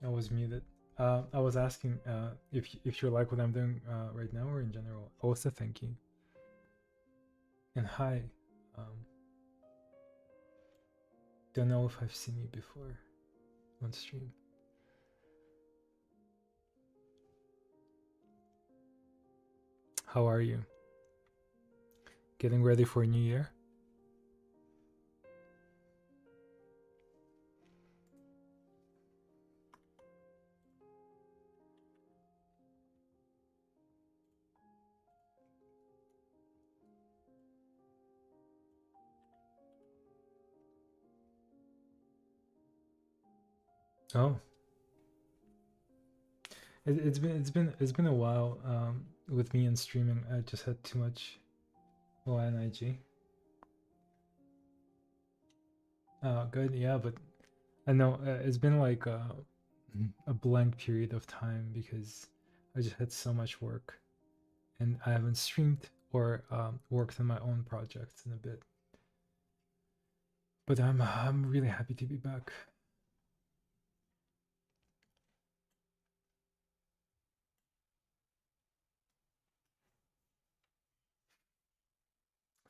I was muted. I was asking if you like what I'm doing right now or in general. Also, thank you. And hi. Um, don't know if I've seen you before on stream. How are you? Getting ready for a new year? Oh, it's been a while with me and streaming. I just had too much ONIG. Good, yeah, but I know it's been like a blank period of time because I just had so much work and I haven't streamed or worked on my own projects in a bit. But I'm really happy to be back.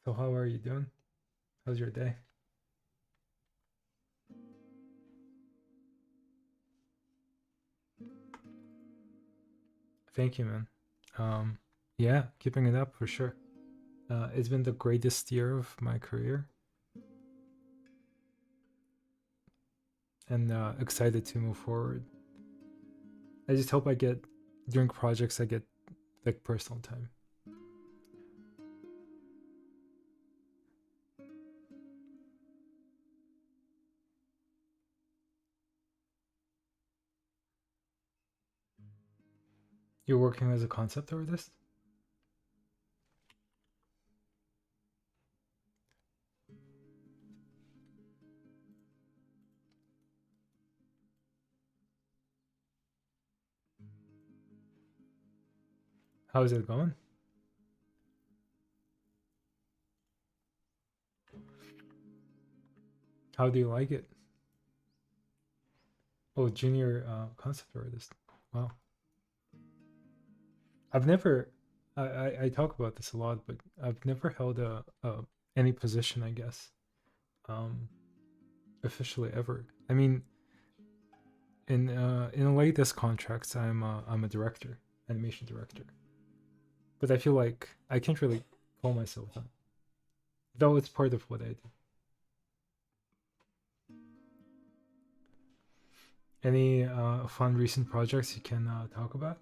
So how are you doing? How's your day? Thank you, man. Yeah, keeping it up for sure. It's been the greatest year of my career, and excited to move forward. I just hope I get during projects I get like personal time. You're working as a concept artist? How is it going? How do you like it? Oh, junior concept artist. Wow. I've never. I talk about this a lot, but I've never held a any position. I guess um, officially ever. I mean, in the latest contracts, I'm a director, animation director. But I feel like I can't really call myself that, though it's part of what I do. Any fun recent projects you can talk about?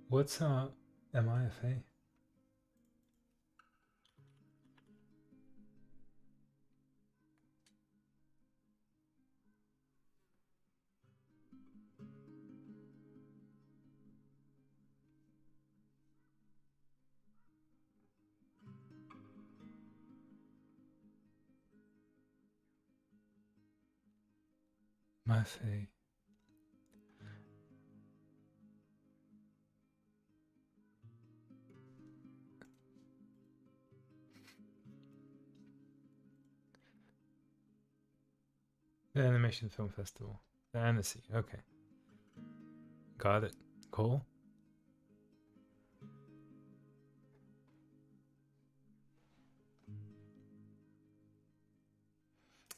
What's MIFA? MIFA. The Animation Film Festival. The Annecy. Okay. Got it. Cool.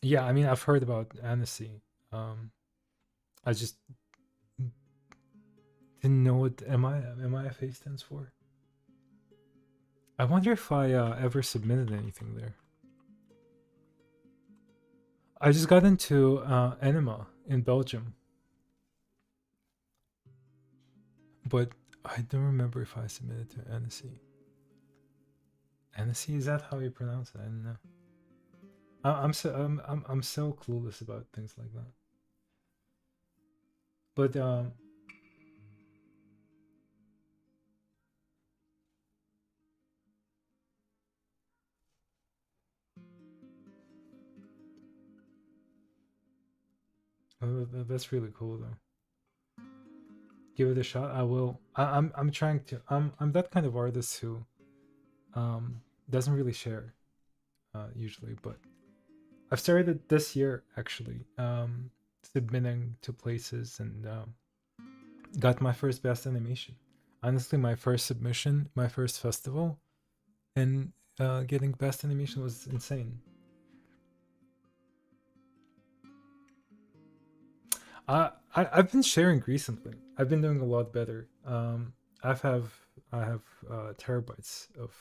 Yeah, I mean, I've heard about Annecy. I just didn't know what MIFA stands for. I wonder if I ever submitted anything there. I just got into Anima in Belgium, but I don't remember if I submitted to Annecy. Hennessy, is that how you pronounce it? I don't know. I'm so clueless about things like that. But that's really cool though. Give it a shot. I will. I'm trying to. I'm that kind of artist who um doesn't really share usually, but I've started it this year actually. Submitting to places and got my first best animation. Honestly, my first submission, my first festival, and getting best animation was insane. I've been sharing recently. I've been doing a lot better. I have terabytes of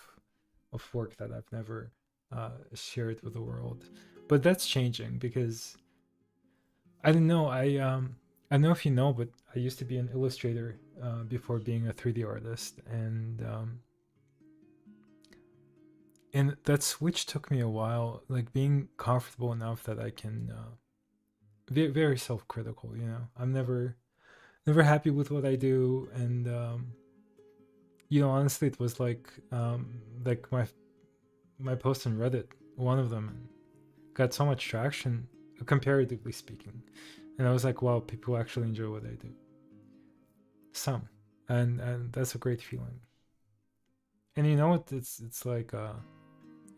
work that I've never shared with the world, but that's changing because I don't know. I don't know if you know, but I used to be an illustrator before being a 3D artist, and that switch took me a while. Like being comfortable enough that I can very, very self-critical. You know, I'm never happy with what I do, and honestly, it was like my post on Reddit, one of them, got so much traction, comparatively speaking, and I was like, wow, people actually enjoy what I do. Some, and that's a great feeling. And you know what? It's like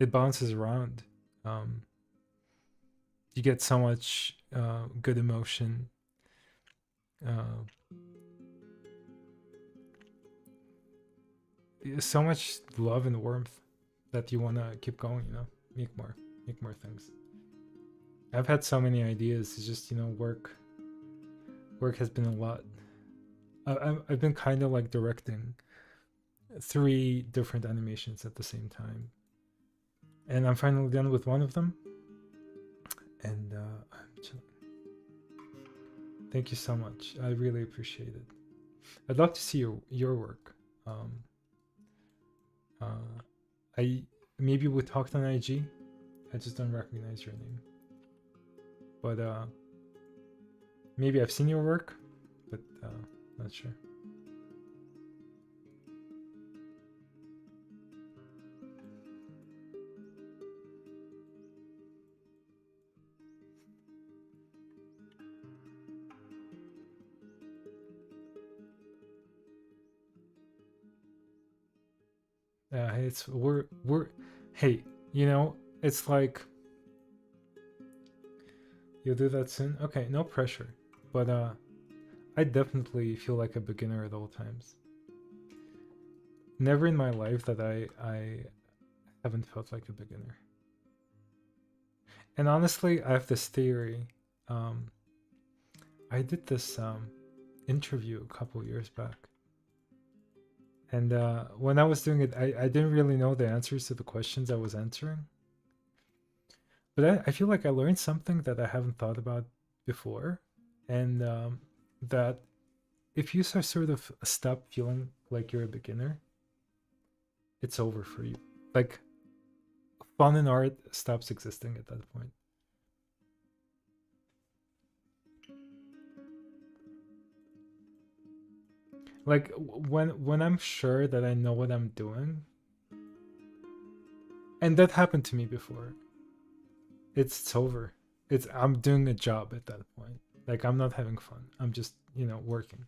it bounces around. Um, you get so much good emotion, uh, so much love and warmth that you want to keep going. Make make more things. I've had so many ideas. It's just work has been a lot. I've been kind of like directing three different animations at the same time, and I'm finally done with one of them. And thank you so much. I really appreciate it. I'd love to see your work. Um, uh, I maybe we talked on IG. I just don't recognize your name, but maybe I've seen your work, but not sure. It's we're hey, it's like you'll do that soon. Okay, no pressure, but I definitely feel like a beginner at all times. Never in my life that I haven't felt like a beginner. And honestly, I have this theory. Um, I did this interview a couple years back, and when I was doing it, I didn't really know the answers to the questions I was answering. But I feel like I learned something that I haven't thought about before, and that if you sort of stop feeling like you're a beginner, it's over for you. Like fun in art stops existing at that point. Like when I'm sure that I know what I'm doing, and that happened to me before. It's over. I'm doing a job at that point. Like I'm not having fun. I'm just working.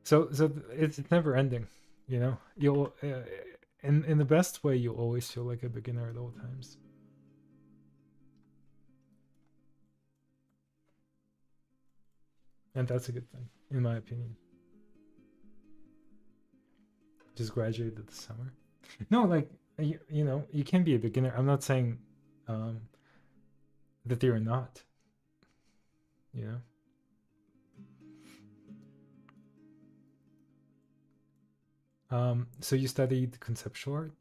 So it's never ending. You'll in the best way you'll always feel like a beginner at all times, and that's a good thing in my opinion. Just graduated this summer. No, like you can be a beginner. I'm not saying um, that you're not. You know. So you studied conceptual art.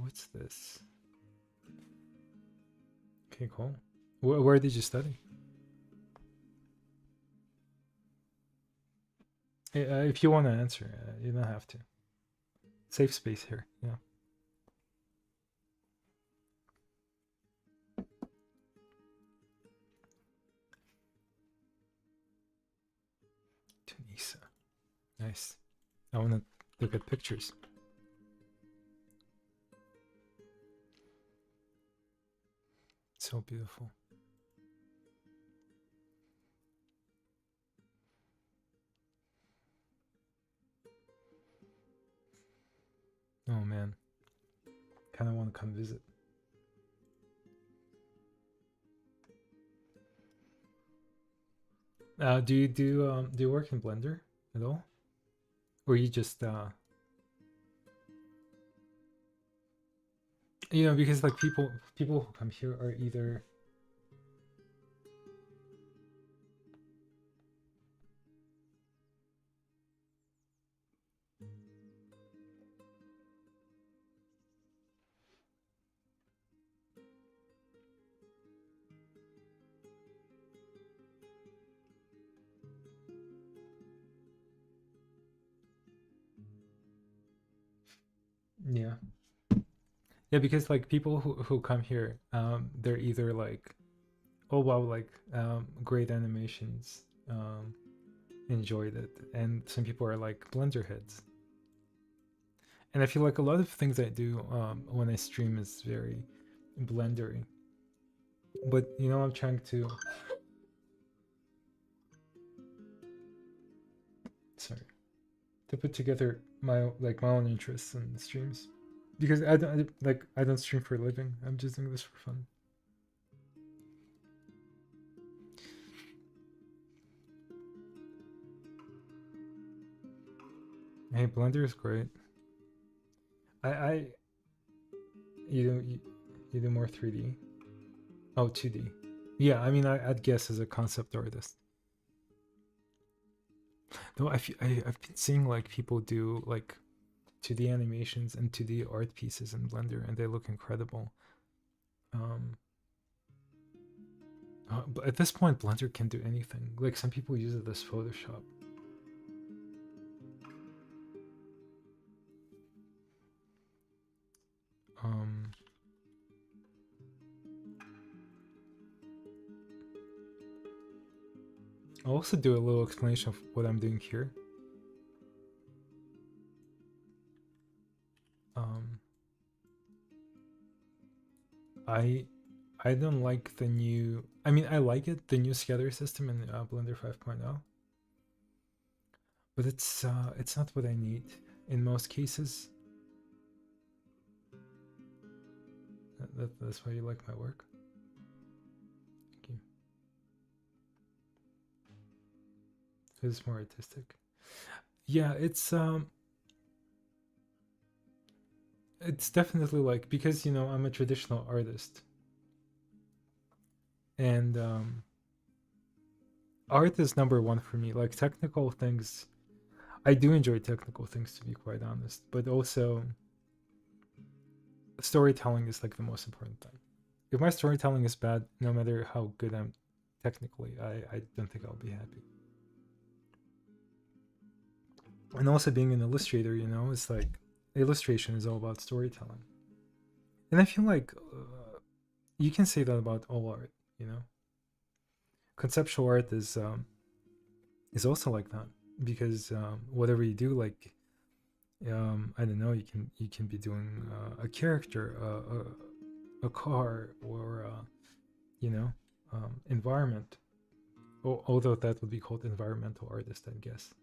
what's this? Okay, cool. Where did you study? If you want to answer, you don't have to. Safe space here. Yeah. Tunisia. Nice. I want to look at pictures. So beautiful. Oh man. Kind of want to come visit. Do you work in Blender at all, or you just because like people who come here are either yeah. Yeah, because like people who come here, they're either like, oh wow, like great animations, enjoyed it, and some people are like Blender heads. And I feel like a lot of things I do when I stream is very blendery. But I'm trying to sorry to put together my own interests in streams because I don't stream for a living. I'm just doing this for fun. Hey, Blender is great. I you do more 3D. Oh, 2D. Yeah, I mean, I'd guess as a concept artist. Though I've been seeing like people do like 2D animations and 2D art pieces in Blender, and they look incredible. But at this point, Blender can do anything. Like some people use it as Photoshop. I'll also do a little explanation of what I'm doing here. I don't like the new. I mean, I like it, the new scatter system in Blender 5.0, but it's not what I need in most cases. That's why you like my work. Thank you. It's more artistic. Yeah, it's definitely like, because I'm a traditional artist, and art is number one for me. Like technical things, I do enjoy technical things, to be quite honest, but also storytelling is like the most important thing. If my storytelling is bad, no matter how good I'm technically, I don't think I'll be happy. And also being an illustrator, it's like illustration is all about storytelling. And I feel like you can say that about all art, Conceptual art is also like that, because whatever you do, like I don't know, you can be doing a character, a car, or environment. Although that would be called environmental artist, I guess.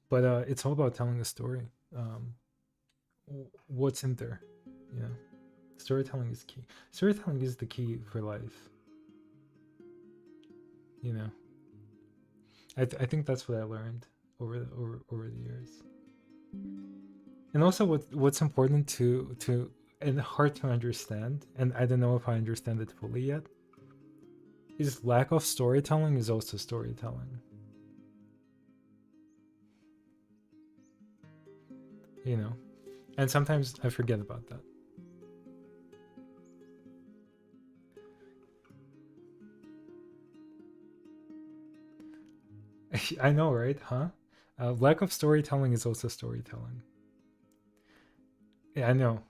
But it's all about telling a story. What's in there, storytelling is key. Storytelling is the key for life. I think that's what I learned over the years. And also what's important to and hard to understand, and I don't know if I understand it fully yet, is lack of storytelling is also storytelling. you know, and sometimes I forget about that. I know, right? Huh? Lack of storytelling is also storytelling. Yeah, I know.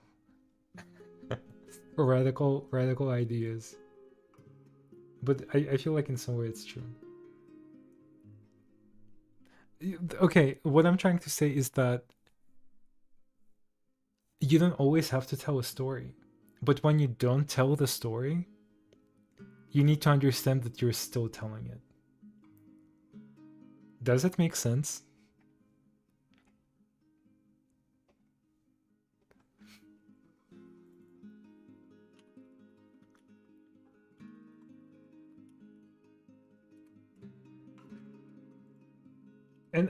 Radical ideas, but I feel like in some way it's true. Okay, what I'm trying to say is that you don't always have to tell a story, but when you don't tell the story, you need to understand that you're still telling it. Does it make sense? And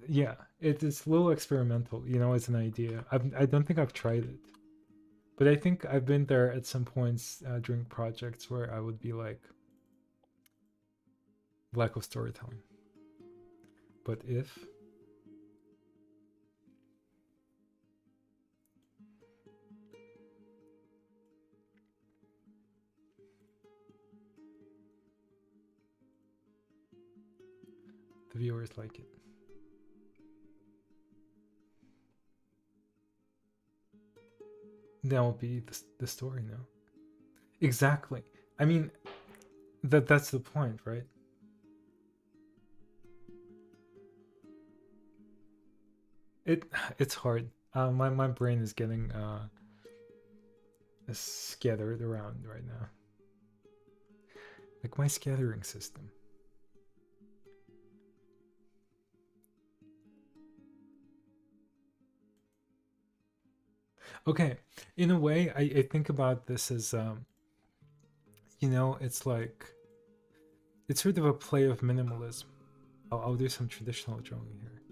yeah, it's a little experimental, you know, as an idea. I don't think I've tried it, but I think I've been there at some points during projects where I would be like, lack of storytelling. But if the viewers like it, that will be the story now. Exactly. I mean, that's the point, right? It it's hard. My brain is getting scattered around right now, like my scattering system. Okay, in a way, I think about this as you know, it's sort of a play of minimalism. I'll do some traditional drawing here,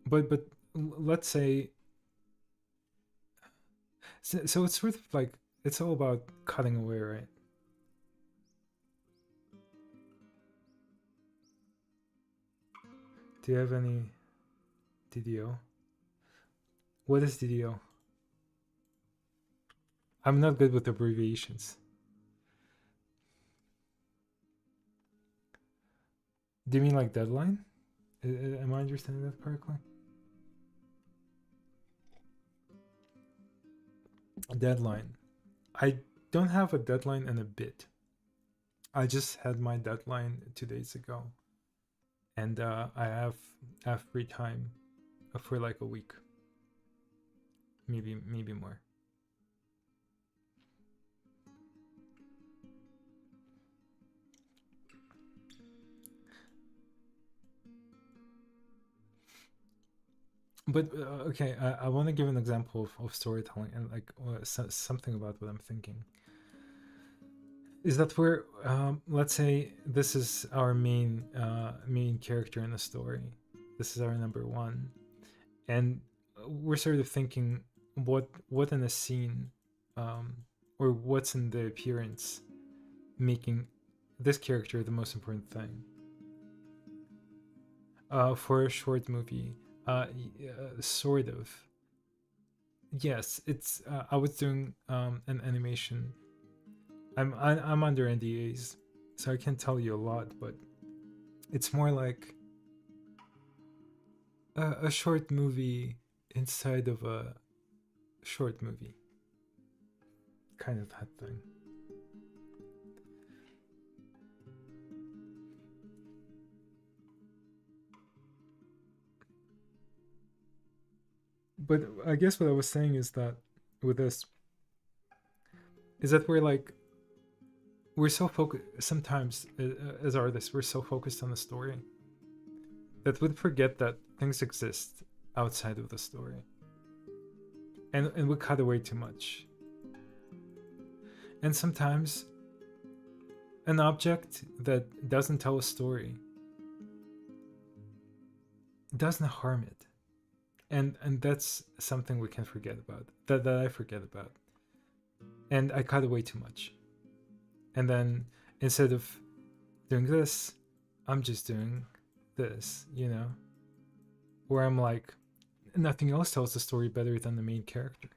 but let's say so it's sort of like it's all about cutting away, right? Do you have any DDO? What is DDO? I'm not good with abbreviations. Do you mean like deadline? Am I understanding that correctly? Deadline. I don't have a deadline in a bit. I just had my deadline 2 days ago, and I have free time for like a week, maybe more. But okay, I want to give an example of storytelling and like something about what I'm thinking. Is that we're let's say this is our main character in the story. This is our number one, and we're sort of thinking what in a scene, um, or what's in the appearance making this character the most important thing for a short movie. Sort of. Yes, it's. I was doing an animation. I'm under NDAs, so I can't tell you a lot, but it's more like a short movie inside of a short movie, kind of that thing. But I guess what I was saying is that with this is that we're so focused sometimes as artists we're so focused on the story that we'd forget that things exist outside of the story, and we cut away too much. And sometimes an object that doesn't tell a story doesn't harm it, and that's something we can forget about, that I forget about, and I cut away too much. And then instead of doing this, I'm just doing this, you know, where I'm like, nothing else tells the story better than the main character.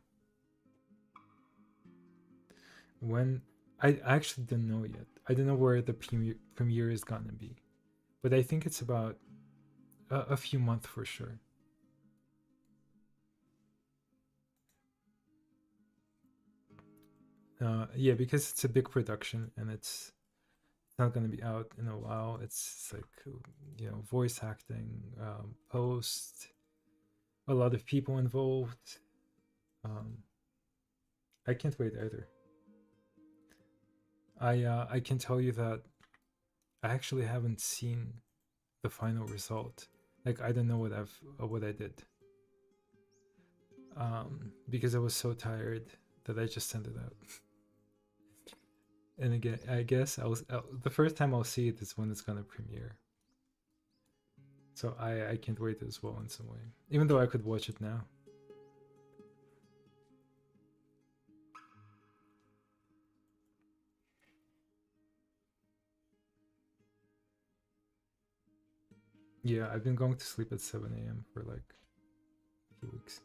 When I actually didn't know yet. I don't know where the premiere is gonna be, but I think it's about a few months for sure. Yeah, because it's a big production and it's not going to be out in a while. It's like, voice acting, post, a lot of people involved. Um, I can't wait either. I can tell you that I actually haven't seen the final result. Like I don't know what I did. Because I was so tired that I just sent it out. And again, I guess the first time I'll see it is when it's gonna premiere. So I can't wait as well in some way, even though I could watch it now. Yeah, I've been going to sleep at 7 a.m. for like a few weeks.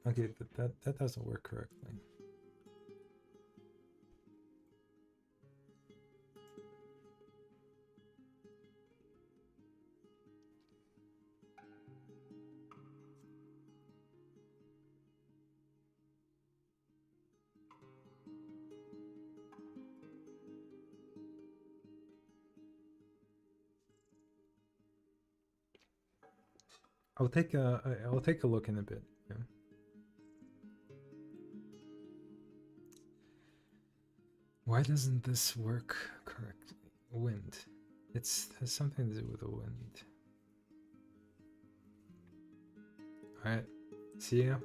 Okay, that doesn't work correctly. I'll take a look in a bit. Yeah. Why doesn't this work correctly? Wind. It has something to do with the wind. All right. See ya.